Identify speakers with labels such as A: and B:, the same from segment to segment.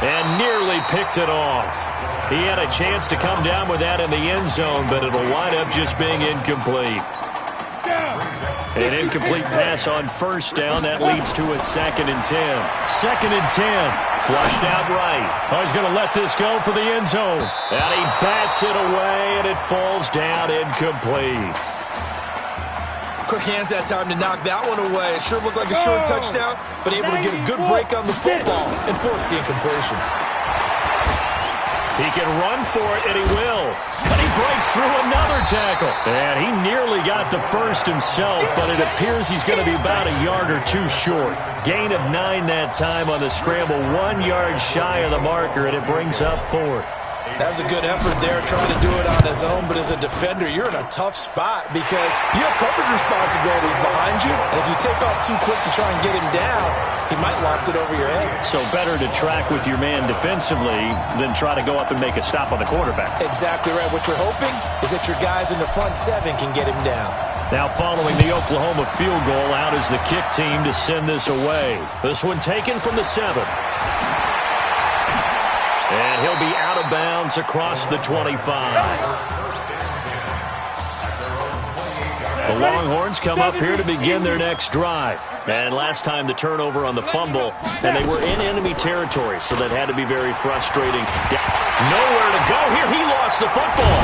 A: And nearly picked it off. He had a chance to come down with that in the end zone, but it'll wind up just being incomplete. An incomplete pass on first down. That leads to a 2nd and 10. 2nd and 10. Flushed out right. Oh, he's going to let this go for the end zone. And he bats it away, and it falls down incomplete.
B: Quick hands that time to knock that one away. It sure looked like a short touchdown, but able to get a good break on the football and force the incompletion.
A: He can run for it, and he will. But he breaks through another tackle. And he nearly got the first himself, but it appears he's going to be about a yard or two short. Gain of 9 that time on the scramble, 1 yard shy of the marker, and it brings up 4th.
B: That was a good effort there, trying to do it on his own, but as a defender, you're in a tough spot because you have coverage responsibilities behind you, and if you take off too quick to try and get him down, he might loft it over your head.
A: So better to track with your man defensively than try to go up and make a stop on the quarterback.
B: Exactly right. What you're hoping is that your guys in the front 7 can get him down.
A: Now following the Oklahoma field goal, out is the kick team to send this away. This one taken from the 7. And he'll be out of bounds across the 25. The Longhorns come up here to begin their next drive. And last time the turnover on the fumble, and they were in enemy territory, so that had to be very frustrating. Nowhere to go here. He lost the football.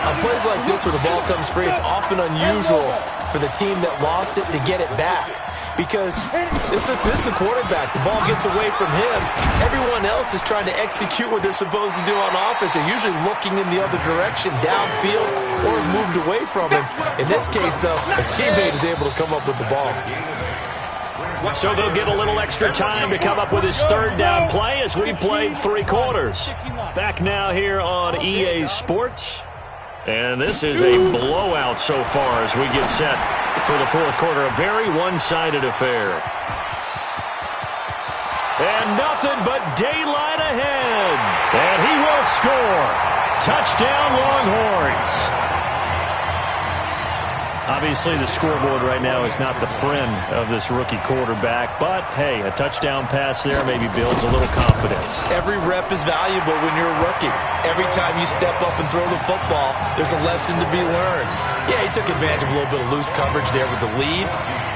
B: On plays like this where the ball comes free, it's often unusual for the team that lost it to get it back. Because this is the quarterback. The ball gets away from him. Everyone else is trying to execute what they're supposed to do on offense. They're usually looking in the other direction, downfield, or moved away from him. In this case, though, a teammate is able to come up with the ball.
A: So they'll get a little extra time to come up with his 3rd down play as we played 3 quarters. Back now here on EA Sports. And this is a blowout so far as we get set for the 4th quarter. A very one-sided affair. And nothing but daylight ahead. And he will score. Touchdown, Longhorns. Obviously, the scoreboard right now is not the friend of this rookie quarterback. But, hey, a touchdown pass there maybe builds a little confidence.
B: Every rep is valuable when you're a rookie. Every time you step up and throw the football, there's a lesson to be learned. Yeah, he took advantage of a little bit of loose coverage there with the lead.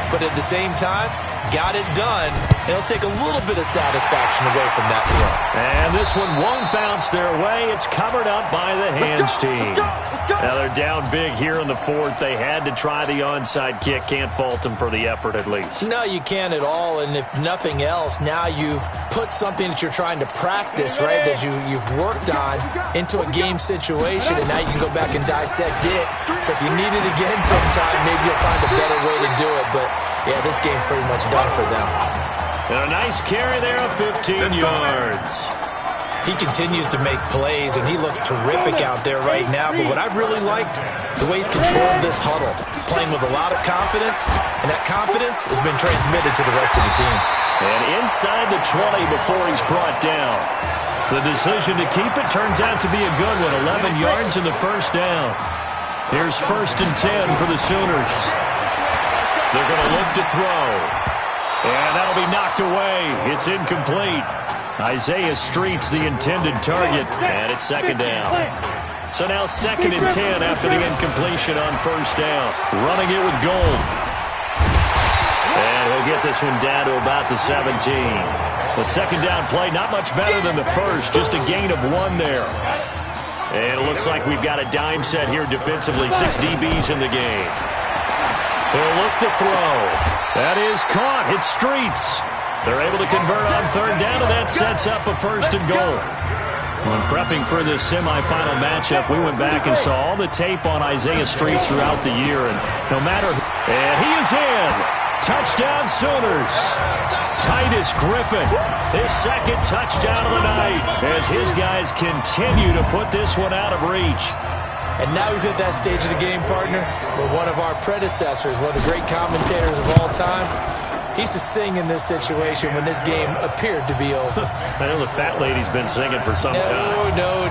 B: But at the same time, got it done. It'll take a little bit of satisfaction away from that throw.
A: And this one won't bounce their way. It's covered up by the hands team. Now they're down big here in the 4th. They had to try the onside kick. Can't fault them for the effort at least.
B: No, you can't at all. And if nothing else, now you've put something that you're trying to practice, right, that you've worked on into a game situation. And now you can go back and dissect it. So if you need it again sometime, maybe you'll find a better way to do it. But, yeah, this game's pretty much done for them.
A: And a nice carry there of 15 yards.
B: He continues to make plays, and he looks terrific out there right now. But what I've really liked, the way he's controlled this huddle, playing with a lot of confidence, and that confidence has been transmitted to the rest of the team.
A: And inside the 20 before he's brought down. The decision to keep it turns out to be a good one, 11 yards in the first down. Here's 1st and 10 for the Sooners. They're going to look to throw. And that'll be knocked away. It's incomplete. Isaiah Street's the intended target, and it's 2nd down. So now 2nd and 10 after the incompletion on 1st down. Running it with Gold. And he'll get this one down to about the 17. The 2nd down play, not much better than the first, just a gain of 1 there. And it looks like we've got a dime set here defensively, 6 DBs in the game. He'll look to throw. That is caught. It's Streets. They're able to convert on 3rd down, and that sets up a 1st and goal. When prepping for this semifinal matchup, we went back and saw all the tape on Isaiah Streets throughout the year, and no matter... And he is in. Touchdown, Sooners. Titus Griffin, his 2nd touchdown of the night, as his guys continue to put this one out of reach.
B: And now we've hit that stage of the game, partner, where one of our predecessors, one of the great commentators of all time, He used to sing in this situation when this game appeared to be over.
A: I know the fat lady's been singing for some time.
B: No,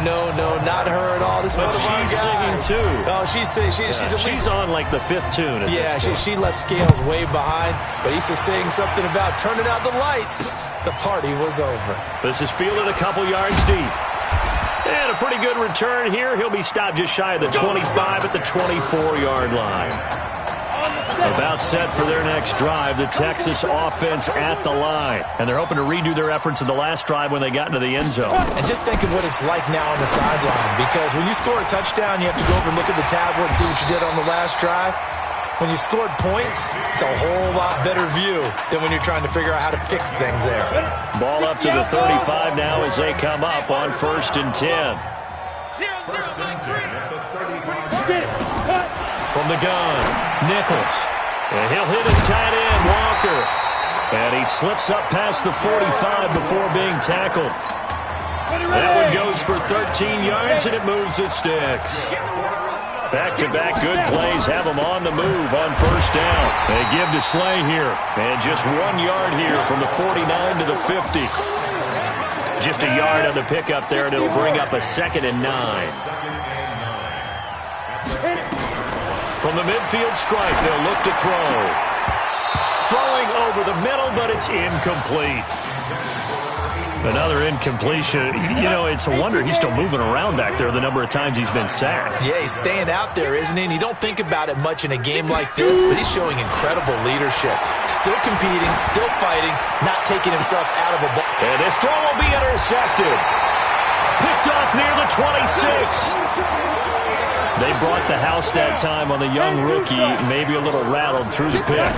B: not her at all. This
A: but
B: one of our
A: she's
B: guys.
A: singing too.
B: Oh, she's at least,
A: she's on like the 5th tune.
B: Yeah, she left Scales way behind, but he used to sing something about turning out the lights. The party was over.
A: This is fielded a couple yards deep. And a pretty good return here. He'll be stopped just shy of the 25 at the 24-yard line. About set for their next drive, the Texas offense at the line. And they're hoping to redo their efforts in the last drive when they got into the end zone.
B: And just think of what it's like now on the sideline, because when you score a touchdown, you have to go over and look at the tablet and see what you did on the last drive. When you scored points, it's a whole lot better view than when you're trying to figure out how to fix things there.
A: Ball up to the 35 now as they come up on 1st and 10. From the gun, Nichols. And he'll hit his tight end, Walker. And he slips up past the 45 before being tackled. That one goes for 13 yards, and it moves the sticks. Back-to-back good plays have them on the move on 1st down. They give to Slay here. And just 1 yard here from the 49 to the 50. Just a yard on the pickup there, and it'll bring up a 2nd and 9. From the midfield stripe, they'll look to throw. Throwing over the middle, but it's incomplete. Another incompletion. You know, it's a wonder he's still moving around back there the number of times he's been sacked.
B: Yeah, he's staying out there, isn't he? And you don't think about it much in a game like this, but he's showing incredible leadership. Still competing, still fighting, not taking himself out of a ball.
A: And this throw will be intercepted. Picked off near the 26. They brought the house that time on the young rookie, maybe a little rattled through the pick.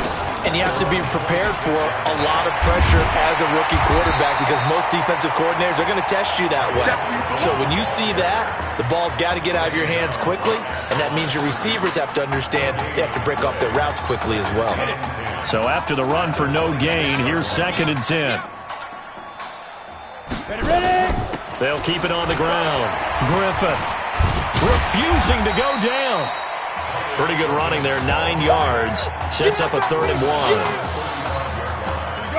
B: And you have to be prepared for a lot of pressure as a rookie quarterback, because most defensive coordinators are going to test you that way. So when you see that, the ball's got to get out of your hands quickly, and that means your receivers have to understand they have to break off their routes quickly as well.
A: So after the run for no gain, here's 2nd and 10. Ready. They'll keep it on the ground. Griffin refusing to go down. Pretty good running there, 9 yards. Sets up a 3rd and 1.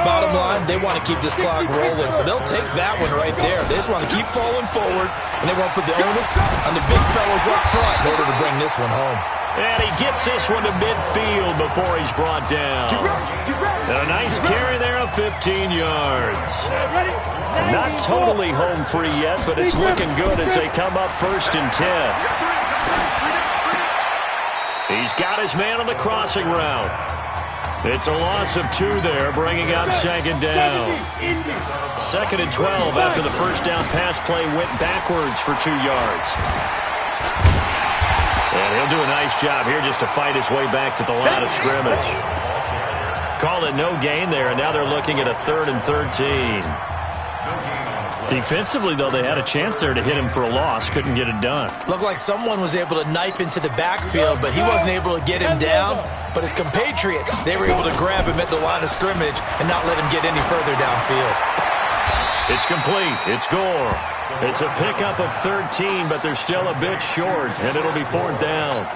B: Bottom line, they want to keep this clock rolling, so they'll take that one right there. They just want to keep falling forward, and they want to put the onus on the big fellas up front in order to bring this one home.
A: And he gets this one to midfield before he's brought down. And a nice carry there of 15 yards. Not totally home free yet, but it's looking good as they come up 1st and 10. He's got his man on the crossing route. It's a loss of 2 there, bringing up 2nd down. 2nd and 12 after the 1st down pass play went backwards for 2 yards. And he'll do a nice job here just to fight his way back to the line of scrimmage. Call it no gain there, and now they're looking at a 3rd and 13. Defensively, though, they had a chance there to hit him for a loss. Couldn't get it done.
B: Looked like someone was able to knife into the backfield, but he wasn't able to get him down. But his compatriots, they were able to grab him at the line of scrimmage and not let him get any further downfield.
A: It's complete. It's Gore. It's a pickup of 13, but they're still a bit short, and it'll be 4th down.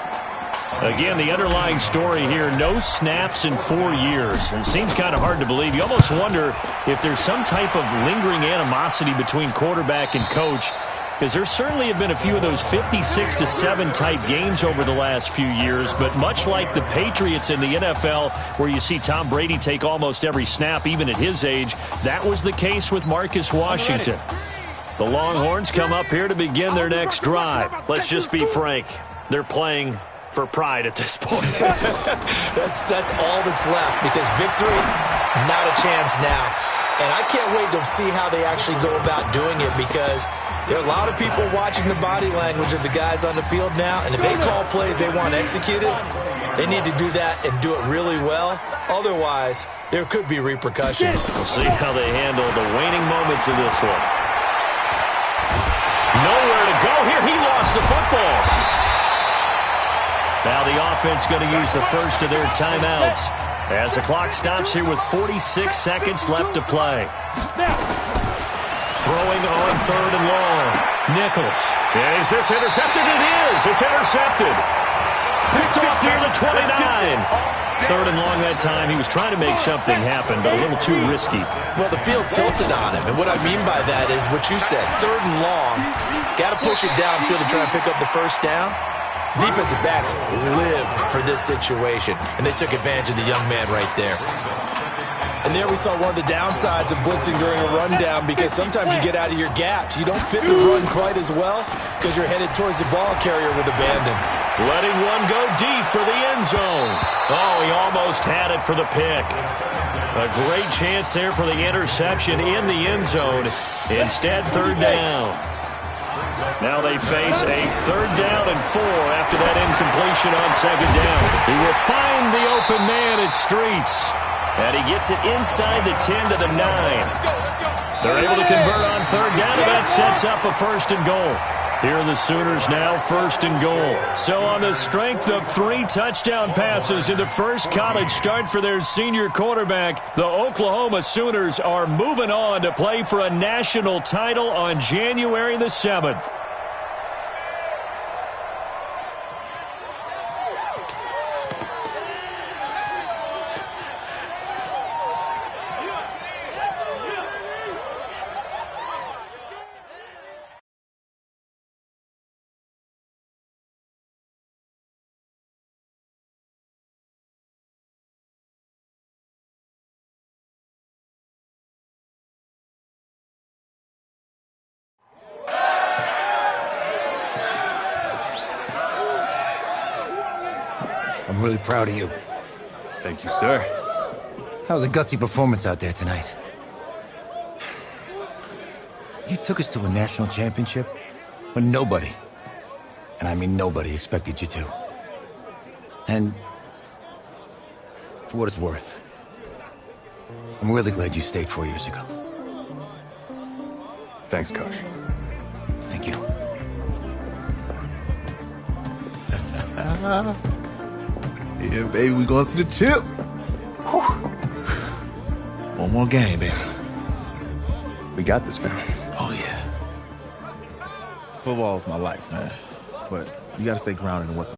A: Again, the underlying story here, no snaps in 4 years. It seems kind of hard to believe. You almost wonder if there's some type of lingering animosity between quarterback and coach, because there certainly have been a few of those 56-7 type games over the last few years, but much like the Patriots in the NFL, where you see Tom Brady take almost every snap, even at his age, that was the case with Marcus Washington. The Longhorns come up here to begin their next drive. Let's just be frank. They're playing for pride at this point.
B: That's all that's left, because victory, not a chance now. And I can't wait to see how they actually go about doing it, because there are a lot of people watching the body language of the guys on the field now, and if they call plays they want executed, they need to do that and do it really well. Otherwise, there could be repercussions.
A: We'll see how they handle the waning moments of this one. Nowhere to go here. He lost the football. Now the offense going to use the first of their timeouts as the clock stops here with 46 seconds left to play. Throwing on 3rd and long. Nichols. Is this intercepted? It is. It's intercepted. Picked off near the 29. 3rd and long that time. He was trying to make something happen, but a little too risky.
B: Well, the field tilted on him, and what I mean by that is what you said, 3rd and long, got to push it downfield to try and pick up the first down. Defensive backs live for this situation, and they took advantage of the young man right there. And there we saw one of the downsides of blitzing during a rundown, because sometimes you get out of your gaps. You don't fit the run quite as well because you're headed towards the ball carrier with abandon.
A: Letting one go deep for the end zone. Oh, he almost had it for the pick. A great chance there for the interception in the end zone. Instead, 3rd down. Now they face a 3rd down and 4 after that incompletion on 2nd down. He will find the open man at Streets. And he gets it inside the 10 to the 9. They're able to convert on 3rd down, and that sets up a 1st and goal. Here are the Sooners now, 1st and goal. So on the strength of 3 touchdown passes in the first college start for their senior quarterback, the Oklahoma Sooners are moving on to play for a national title on January the 7th.
C: I'm really proud of you.
D: Thank you, sir.
C: That was a gutsy performance out there tonight. You took us to a national championship when nobody, and I mean nobody, expected you to. And for what it's worth, I'm really glad you stayed 4 years ago.
D: Thanks, Coach.
C: Thank you.
E: Yeah, baby, we going to the chip. Whew. One more game, baby.
D: We got this, man.
E: Oh, yeah. Football's my life, man. But you got to stay grounded in what's